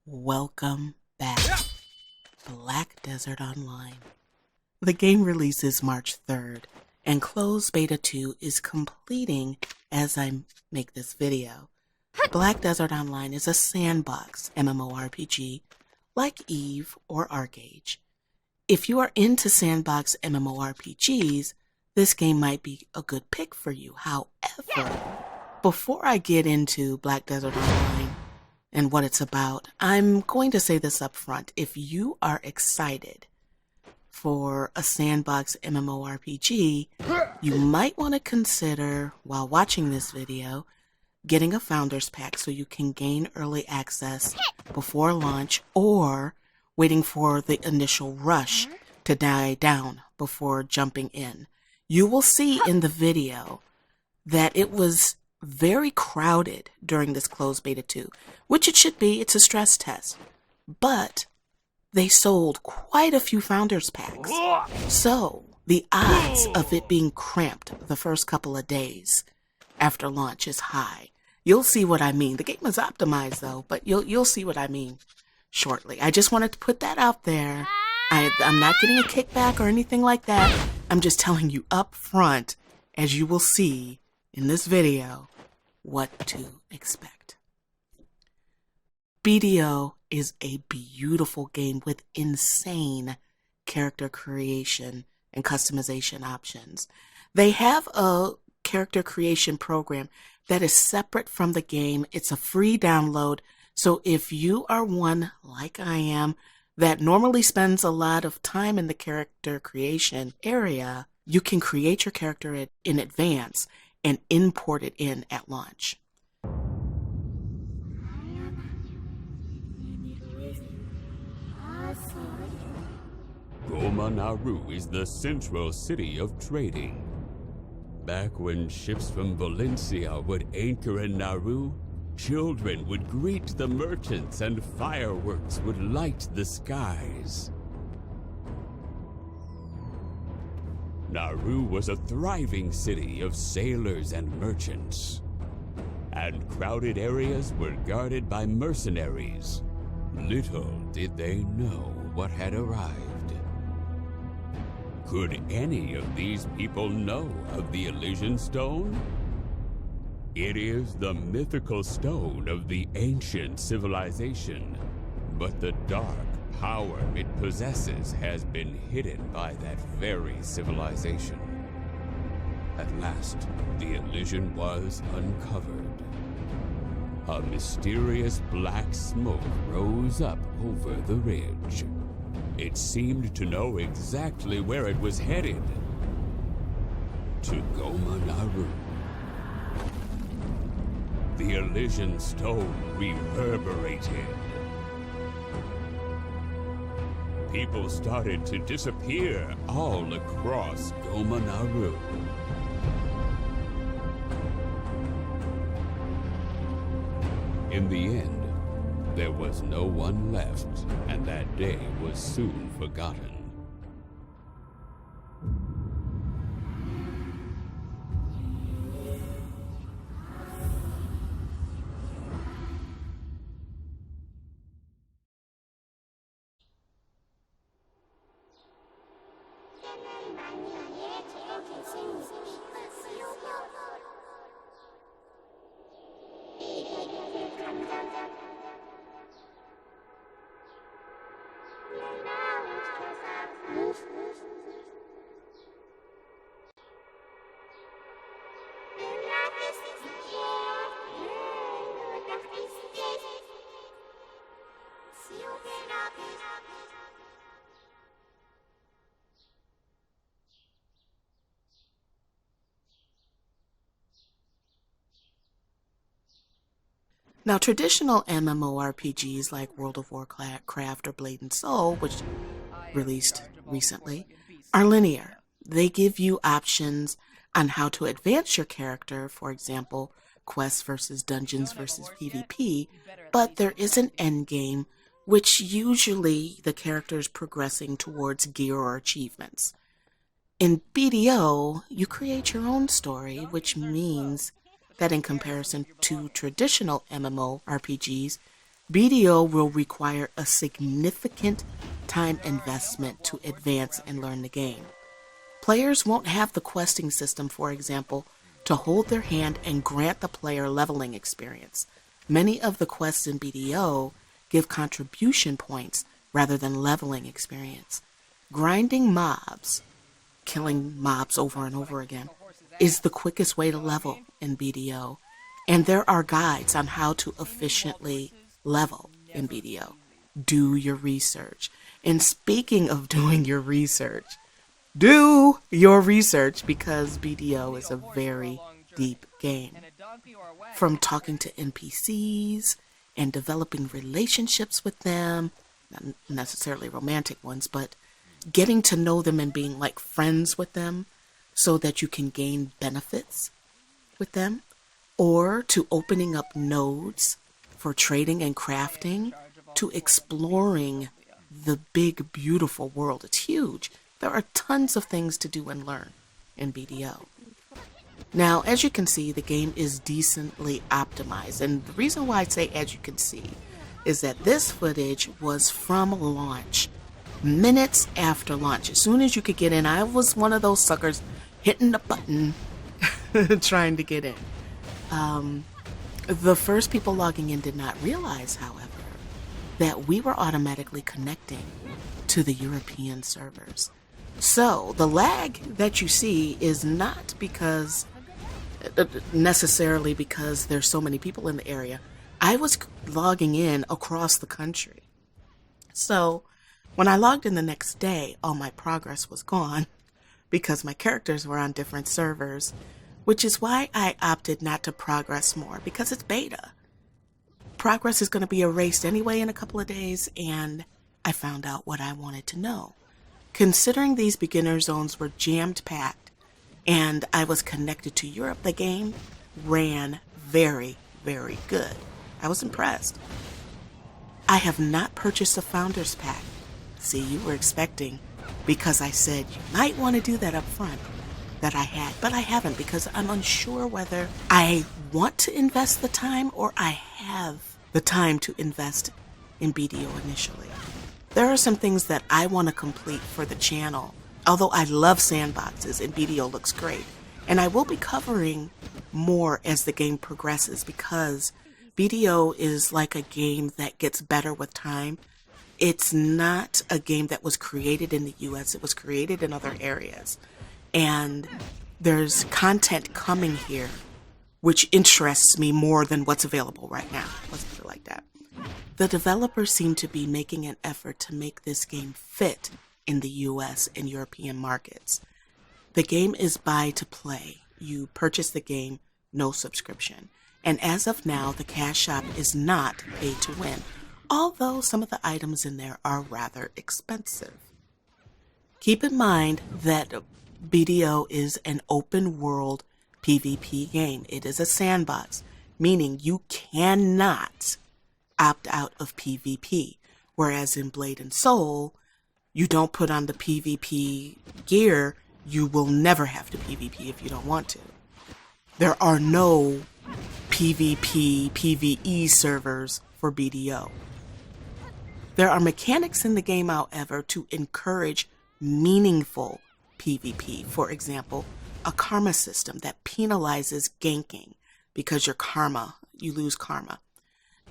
Welcome back, Black Desert Online. The game releases March 3rd, and closed beta 2 is completing as I make this video. Black Desert Online is a sandbox MMORPG like EVE or ArcAge. If you are into sandbox MMORPGs, this game might be a good pick for you. However, before I get into Black Desert Online and what it's about, I'm going to say this up front. If you are excited for a sandbox MMORPG, you might want to consider, while watching this video, getting a Founders Pack so you can gain early access before launch, or waiting for the initial rush to die down before jumping in. You will see in the video that it was very crowded during this closed beta 2, which it should be. It's a stress test. But they sold quite a few Founders Packs. So the odds of it being cramped the first couple of days after launch is high. You'll see what I mean. The game is optimized though, but you'll see what I mean shortly. I just wanted to put that out there. I'm not getting a kickback or anything like that. I'm just telling you up front, as you will see in this video, what to expect. BDO is a beautiful game with insane character creation and customization options. They have a character creation program that is separate from the game. It's a free download. So if you are one, like I am, that normally spends a lot of time in the character creation area, you can create your character in advance and import it in at launch. Goma Naru is the central city of trading. Back when ships from Valencia would anchor in Naru, children would greet the merchants and fireworks would light the skies. Naru was a thriving city of sailors and merchants, and crowded areas were guarded by mercenaries. Little did they know what had arrived. Could any of these people know of the Elysian Stone? It is the mythical stone of the ancient civilization, but the dark power it possesses has been hidden by that very civilization. At last, the Elysian was uncovered. A mysterious black smoke rose up over the ridge. It seemed to know exactly where it was headed. To Goma Naru. The Elysian Stone reverberated. People started to disappear all across Goma Naru. In the end, there was no one left, and that day was soon forgotten. Now, traditional MMORPGs like World of Warcraft or Blade and Soul, which released recently, are linear. They give you options on how to advance your character, for example, quests versus dungeons versus PvP, but there is an end game, which usually the character is progressing towards gear or achievements. In BDO, you create your own story, which means that in comparison to traditional MMORPGs, BDO will require a significant time investment to advance and learn the game. Players won't have the questing system, for example, to hold their hand and grant the player leveling experience. Many of the quests in BDO give contribution points rather than leveling experience. Grinding mobs, killing mobs over and over again, is the quickest way to level in BDO, and there are guides on how to efficiently level in BDO. Do your research. And speaking of doing your research, do your research, because BDO is a very deep game. From talking to NPCs and developing relationships with them, not necessarily romantic ones, but getting to know them and being like friends with them so that you can gain benefits with them, or to opening up nodes for trading and crafting, to exploring the big, beautiful world. It's huge. There are tons of things to do and learn in BDO. Now, as you can see, the game is decently optimized. And the reason why I say as you can see is that this footage was from launch, minutes after launch. As soon as you could get in, I was one of those suckers hitting the button trying to get in. The first people logging in did not realize, however, that we were automatically connecting to the European servers. So the lag that you see is not because necessarily because there's so many people in the area. I was logging in across the country. So when I logged in the next day, all my progress was gone because my characters were on different servers, which is why I opted not to progress more, because it's beta. Progress is going to be erased anyway in a couple of days, and I found out what I wanted to know. Considering these beginner zones were jammed-packed and I was connected to Europe, the game ran very, very good. I was impressed. I have not purchased a Founders Pack. See, you were expecting, because I said you might want to do that up front, that I had, but I haven't, because I'm unsure whether I want to invest the time or I have the time to invest in BDO initially. There are some things that I want to complete for the channel, although I love sandboxes and BDO looks great. And I will be covering more as the game progresses, because BDO is like a game that gets better with time. It's not a game that was created in the US, it was created in other areas. And there's content coming here which interests me more than what's available right now. Let's put it like that. The developers seem to be making an effort to make this game fit in the US and European markets. The game is buy to play. You purchase the game, no subscription. And as of now, the cash shop is not pay to win, although some of the items in there are rather expensive. Keep in mind that BDO is an open world PvP game. It is a sandbox, meaning you cannot opt out of PvP. Whereas in Blade and Soul, you don't put on the PvP gear, you will never have to PvP if you don't want to. There are no PvP, PvE servers for BDO. There are mechanics in the game, however, to encourage meaningful PvP. For example, a karma system that penalizes ganking because you lose karma.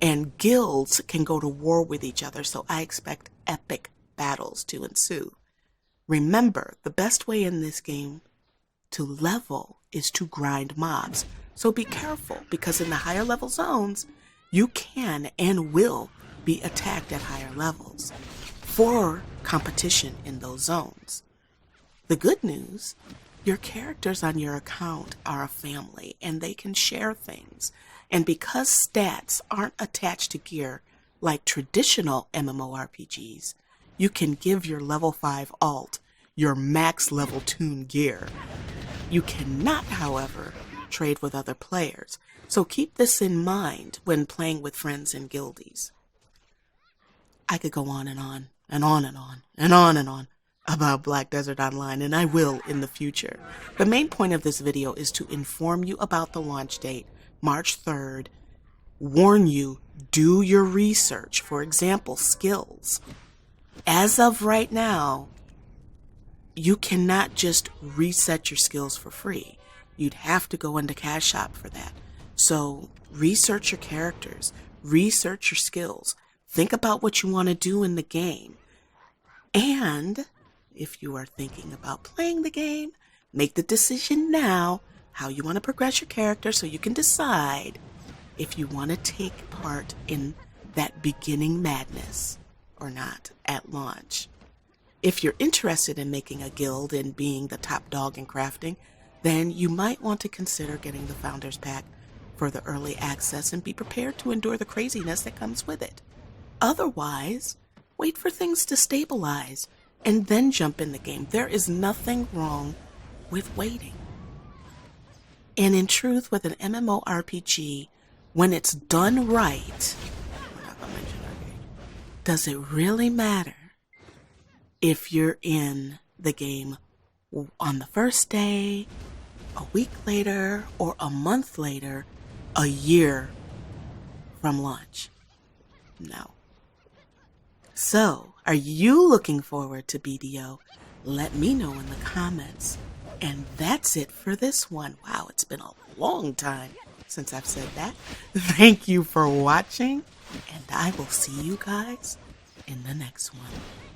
And guilds can go to war with each other, so I expect epic battles to ensue. Remember, the best way in this game to level is to grind mobs. So be careful, because in the higher level zones, you can and will be attacked at higher levels for competition in those zones. The good news, your characters on your account are a family and they can share things. And because stats aren't attached to gear like traditional MMORPGs, you can give your level 5 alt your max level tune gear. You cannot, however, trade with other players. So keep this in mind when playing with friends and guildies. I could go on and on and on and on and on and on about Black Desert Online, and I will in the future. The main point of this video is to inform you about the launch date, March 3rd, warn you, do your research. For example, skills. As of right now, you cannot just reset your skills for free. You'd have to go into Cash Shop for that. So research your characters, research your skills, think about what you want to do in the game. And if you are thinking about playing the game, make the decision now how you want to progress your character so you can decide if you want to take part in that beginning madness or not at launch. If you're interested in making a guild and being the top dog in crafting, then you might want to consider getting the Founders Pack for the early access and be prepared to endure the craziness that comes with it. Otherwise, wait for things to stabilize and then jump in the game. There is nothing wrong with waiting. And in truth, with an MMORPG, when it's done right, we're not going to mention our game, does it really matter if you're in the game on the first day, a week later, or a month later, a year from launch? No. So, are you looking forward to BDO? Let me know in the comments. And that's it for this one. Wow, it's been a long time since I've said that. Thank you for watching, and I will see you guys in the next one.